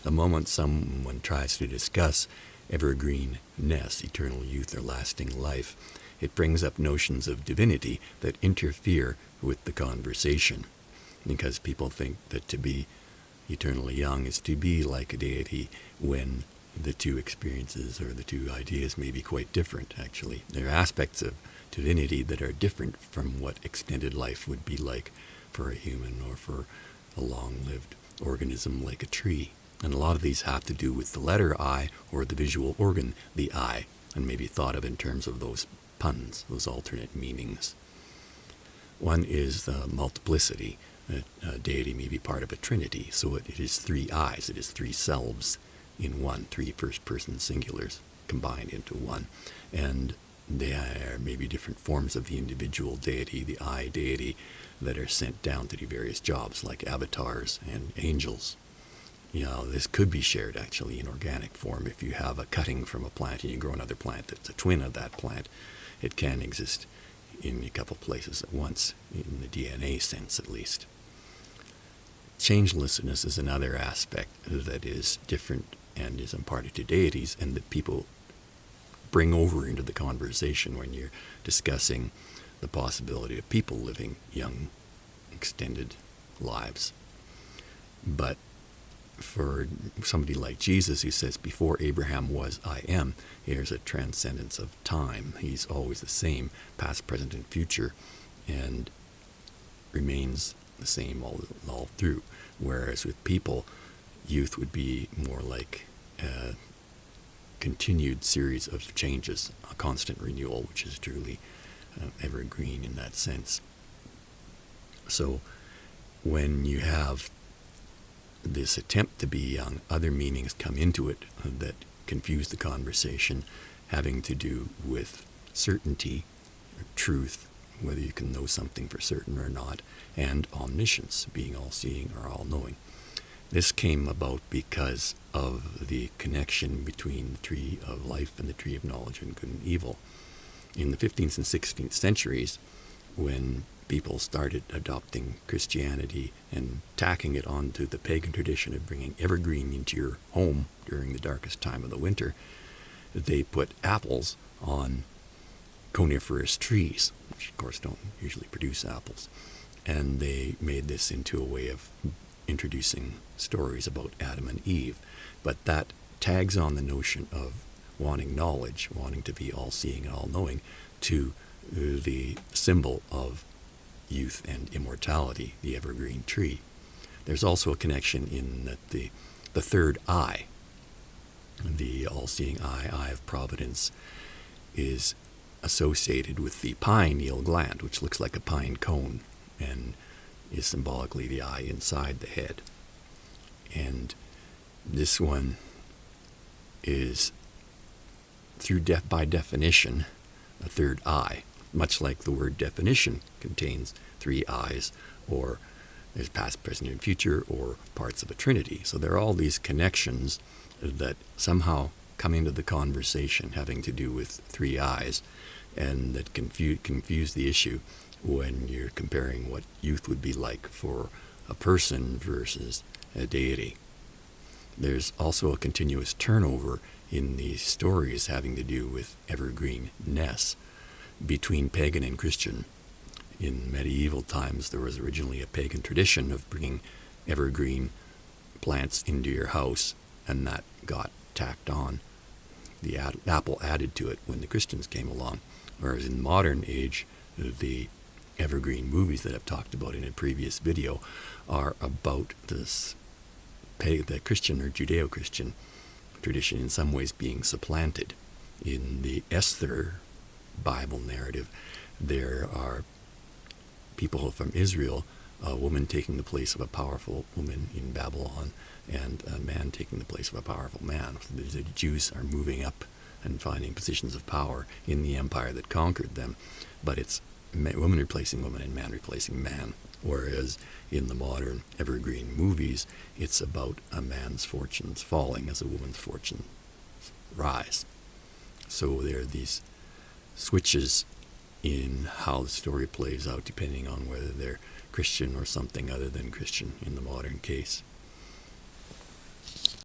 The moment someone tries to discuss evergreenness, eternal youth or lasting life, it brings up notions of divinity that interfere with the conversation, because people think that to be eternally young is to be like a deity, when the two experiences or the two ideas may be quite different, actually. There are aspects of divinity that are different from what extended life would be like for a human or for a long-lived organism like a tree. And a lot of these have to do with the letter I, or the visual organ, the eye, and maybe thought of in terms of those puns, those alternate meanings. One is the multiplicity. A deity may be part of a trinity, so it is three eyes, it is three selves in one, three first-person singulars combined into one. And they are maybe different forms of the individual deity, the I deity, that are sent down to do various jobs, like avatars and angels. This could be shared actually in organic form. If you have a cutting from a plant and you grow another plant that's a twin of that plant, it can exist in a couple places at once, in the DNA sense at least. Changelessness is another aspect that is different and is imparted to deities, and that people bring over into the conversation when you're discussing the possibility of people living young, extended lives. But for somebody like Jesus, who says, before Abraham was, I am, here's a transcendence of time. He's always the same, past, present, and future, and remains the same all through. Whereas with people, youth would be more like a continued series of changes, a constant renewal, which is truly evergreen in that sense. So when you have this attempt to be young, other meanings come into it that confuse the conversation, having to do with certainty, or truth, whether you can know something for certain or not, and omniscience, being all-seeing or all-knowing. This came about because of the connection between the tree of life and the tree of knowledge and good and evil. In the 15th and 16th centuries, when people started adopting Christianity and tacking it onto the pagan tradition of bringing evergreen into your home during the darkest time of the winter, they put apples on coniferous trees, which of course don't usually produce apples. And they made this into a way of introducing stories about Adam and Eve. But that tags on the notion of wanting knowledge, wanting to be all-seeing and all-knowing, to the symbol of youth and immortality, the evergreen tree. There's also a connection in that the third eye, the all-seeing eye of providence, is associated with the pineal gland, which looks like a pine cone and is symbolically the eye inside the head. And this one is, by definition, a third eye, much like the word definition contains three eyes, or there's past, present, and future, or parts of a trinity. So there are all these connections that somehow come into the conversation having to do with three eyes, and that confuse the issue when you're comparing what youth would be like for a person versus a deity. There's also a continuous turnover in these stories having to do with evergreenness between pagan and Christian. In medieval times, there was originally a pagan tradition of bringing evergreen plants into your house, and that got tacked on, the apple added to it when the Christians came along. Whereas in modern age, the evergreen movies that I've talked about in a previous video are about this the Christian or Judeo Christian tradition in some ways being supplanted. In the Esther Bible narrative, there are people from Israel, a woman taking the place of a powerful woman in Babylon, and a man taking the place of a powerful man. The Jews are moving up and finding positions of power in the empire that conquered them, but it's woman replacing woman and man replacing man. Whereas in the modern evergreen movies, it's about a man's fortunes falling as a woman's fortunes rise. So there are these switches in how the story plays out depending on whether they're Christian or something other than Christian in the modern case.